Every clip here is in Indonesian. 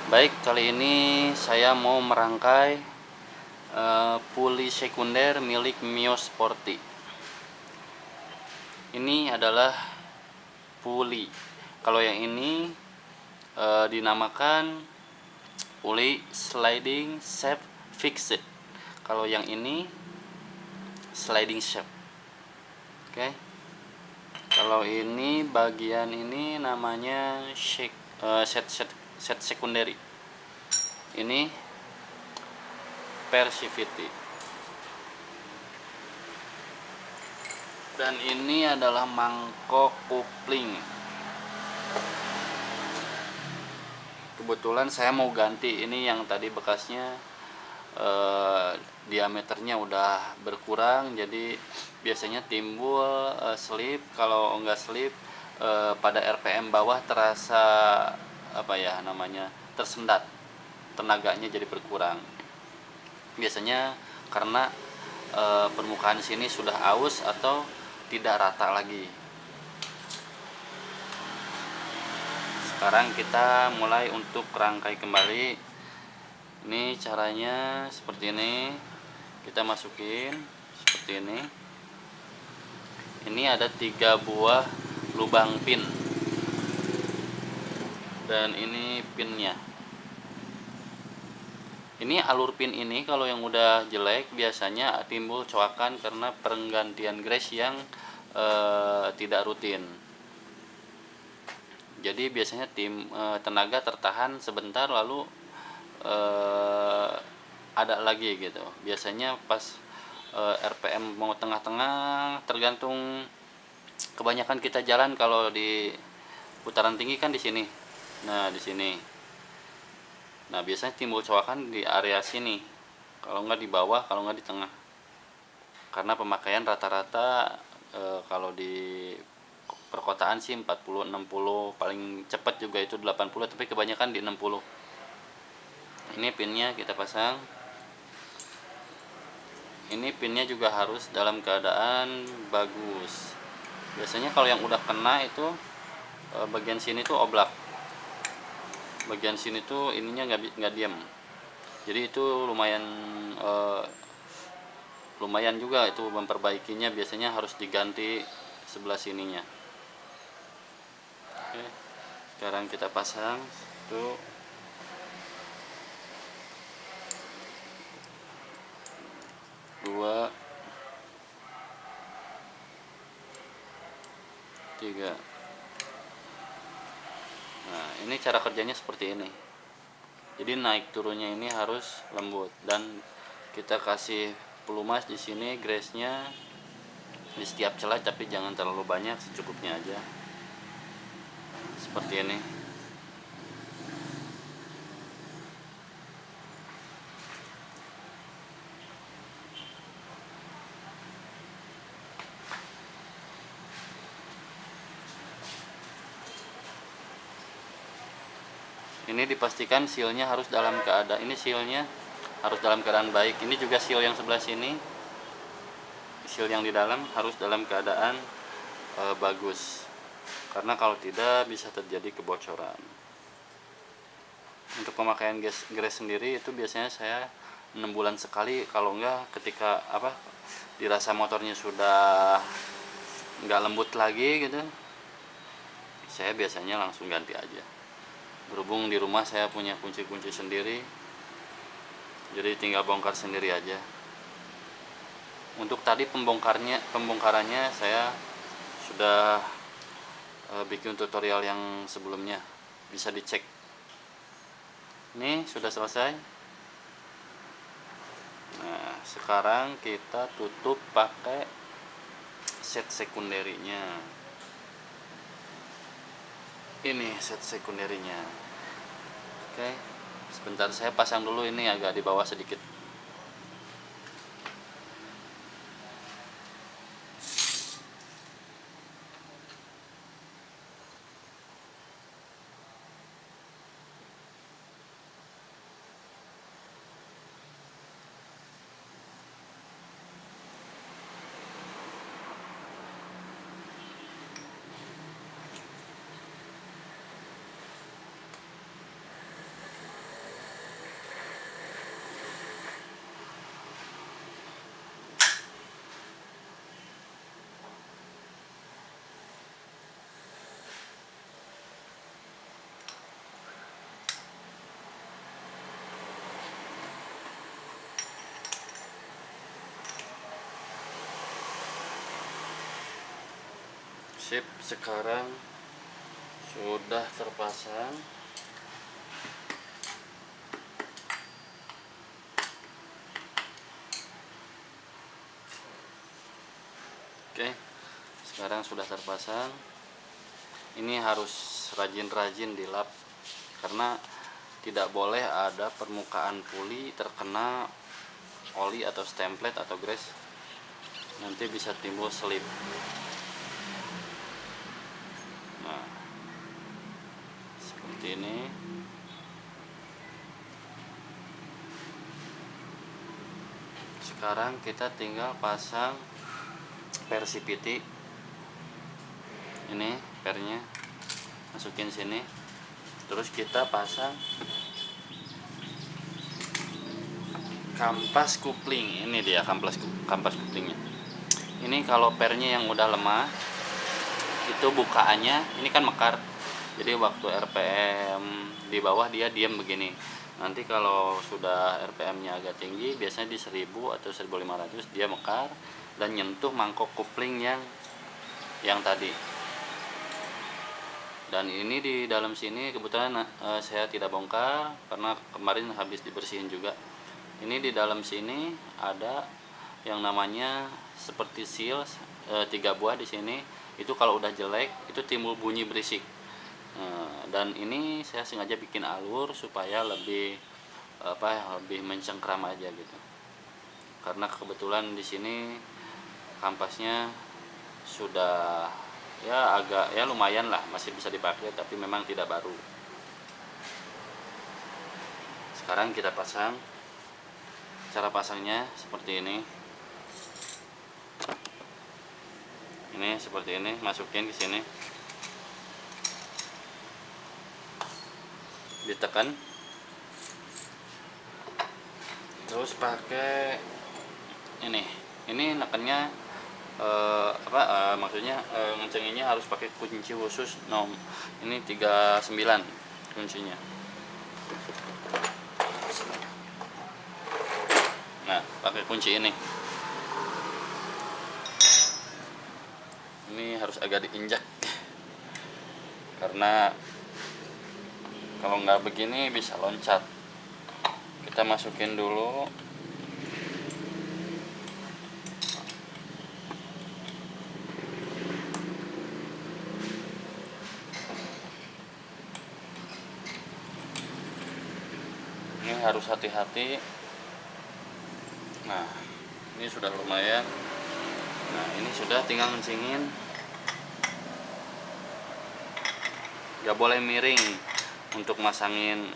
Baik, kali ini saya mau merangkai puli sekunder milik Mio Sporty. Ini adalah puli. Kalau yang ini dinamakan puli sliding shaft fixed. Kalau yang ini sliding shaft. Oke. Kalau ini bagian ini namanya set secondary. Ini Persivity. Dan ini adalah mangkok kopling. Kebetulan saya mau ganti ini, yang tadi bekasnya diameternya udah berkurang, jadi biasanya timbul slip. Kalau enggak slip, pada RPM bawah terasa tersendat, tenaganya jadi berkurang. Biasanya karena permukaan sini sudah aus atau tidak rata lagi. Sekarang kita mulai untuk rangkai kembali. Ini caranya seperti ini. Kita masukin seperti ini. Ini ada 3 buah lubang pin. Dan ini pinnya. Ini alur pin ini kalau yang udah jelek biasanya timbul coakan karena penggantian grease yang tidak rutin. Jadi biasanya tenaga tertahan sebentar, lalu ada lagi gitu. Biasanya pas RPM mau tengah-tengah, tergantung kebanyakan kita jalan. Kalau di putaran tinggi kan di sini. Nah, di sini. Nah, biasanya timbul coakan di area sini. Kalau nggak di bawah, kalau nggak di tengah. Karena pemakaian rata-rata kalau di perkotaan sih 40-60, paling cepat juga itu 80, tapi kebanyakan di 60. Ini pinnya kita pasang. Ini pinnya juga harus dalam keadaan bagus. Biasanya kalau yang udah kena itu bagian sini tuh oblak, bagian sini tuh ininya nggak diam. Jadi itu lumayan juga itu memperbaikinya. Biasanya harus diganti sebelah sininya. Oke, sekarang kita pasang tuh. Dua, tiga. Nah, ini cara kerjanya seperti ini. Jadi naik turunnya ini harus lembut, dan kita kasih pelumas di sini, grease-nya di setiap celah, tapi jangan terlalu banyak, secukupnya aja. Seperti ini. Ini dipastikan sealnya harus dalam keadaan, ini sealnya harus dalam keadaan baik. Ini juga seal yang sebelah sini, seal yang di dalam harus dalam keadaan bagus, karena kalau tidak bisa terjadi kebocoran. Untuk pemakaian grease sendiri itu biasanya saya 6 bulan sekali. Kalau enggak, ketika dirasa motornya sudah enggak lembut lagi gitu, saya biasanya langsung ganti aja. Berhubung di rumah saya punya kunci-kunci sendiri, jadi tinggal bongkar sendiri aja. Untuk tadi pembongkarannya saya sudah bikin tutorial yang sebelumnya, bisa dicek. Ini sudah selesai. Nah, sekarang kita tutup pakai set sekunderinya. Ini set sekunderinya. Oke, sebentar saya pasang dulu, ini agak di bawah sedikit. Sip, sekarang sudah terpasang. Oke, sekarang sudah terpasang. Ini harus rajin-rajin dilap karena tidak boleh ada permukaan puli terkena oli atau stemplet atau grease, nanti bisa timbul selip. Nah, seperti ini. Sekarang kita tinggal pasang per CVT. Ini pernya masukin sini, terus kita pasang kampas kupling. Ini dia kampas kuplingnya. Ini kalau pernya yang udah lemah itu bukaannya ini kan mekar, jadi waktu RPM di bawah dia diam begini. Nanti kalau sudah RPM-nya agak tinggi, biasanya di 1000 atau 1500 dia mekar dan nyentuh mangkok kupling yang tadi. Dan ini di dalam sini kebetulan saya tidak bongkar karena kemarin habis dibersihin juga. Ini di dalam sini ada yang namanya seperti seal 3 buah di sini. Itu kalau udah jelek itu timbul bunyi berisik. Dan ini saya sengaja bikin alur supaya lebih mencengkram aja gitu. Karena kebetulan di sini kampasnya sudah agak lumayan lah, masih bisa dipakai tapi memang tidak baru. Sekarang kita pasang. Cara pasangnya seperti ini. Ini seperti ini, masukin ke sini. Ditekan. Terus pakai ini nekannya maksudnya ngencenginnya harus pakai kunci khusus ini 39 kuncinya. Nah, pakai kunci ini harus agak diinjak karena kalau nggak begini bisa loncat. Kita masukin dulu. Ini harus hati-hati. Nah, ini sudah lumayan. Nah, ini sudah, tinggal ngencingin. Gak boleh miring untuk masangin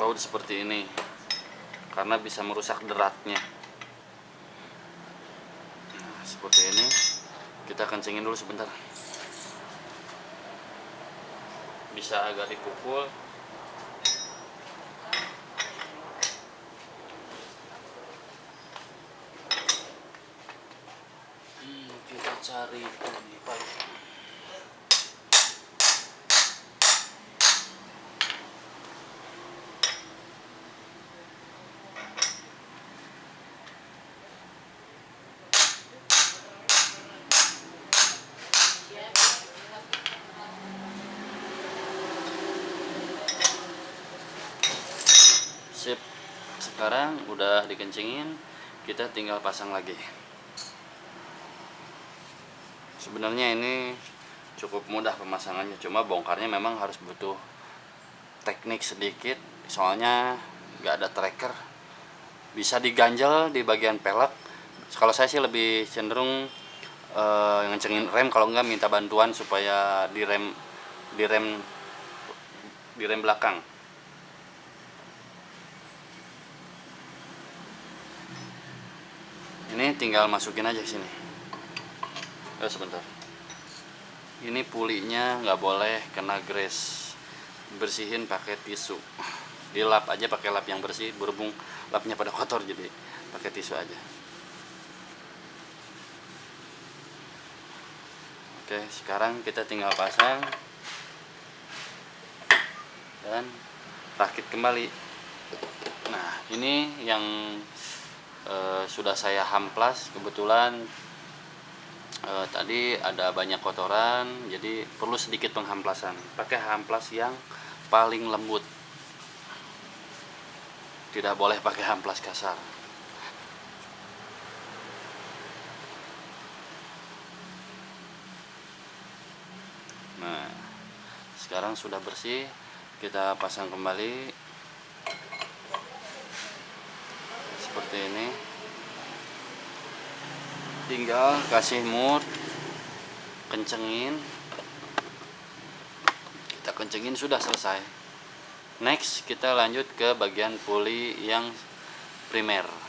baut seperti ini karena bisa merusak deratnya. Nah, seperti ini. Kita kencingin dulu sebentar. Bisa agak dipukul. Kita cari ini paling. Sip. Sekarang udah dikencingin, kita tinggal pasang lagi. Sebenarnya ini cukup mudah pemasangannya, cuma bongkarnya memang harus butuh teknik sedikit, soalnya nggak ada tracker. Bisa diganjel di bagian pelek. Kalau saya sih lebih cenderung ngencengin rem, kalau nggak minta bantuan supaya direm belakang. Ini tinggal masukin aja sini. Sebentar. Ini pulinya nggak boleh kena grease. Bersihin pakai tisu. Dilap aja pakai lap yang bersih, berhubung lapnya pada kotor jadi pakai tisu aja. Oke, sekarang kita tinggal pasang dan rakit kembali. Nah, ini yang sudah saya hamplas, kebetulan tadi ada banyak kotoran, jadi perlu sedikit penghamplasan. Pakai hamplas yang paling lembut, tidak boleh pakai hamplas kasar. Nah, sekarang sudah bersih, kita pasang kembali seperti ini. Tinggal kasih mut, kencengin, kita kencengin, sudah selesai. Next kita lanjut ke bagian puli yang primer.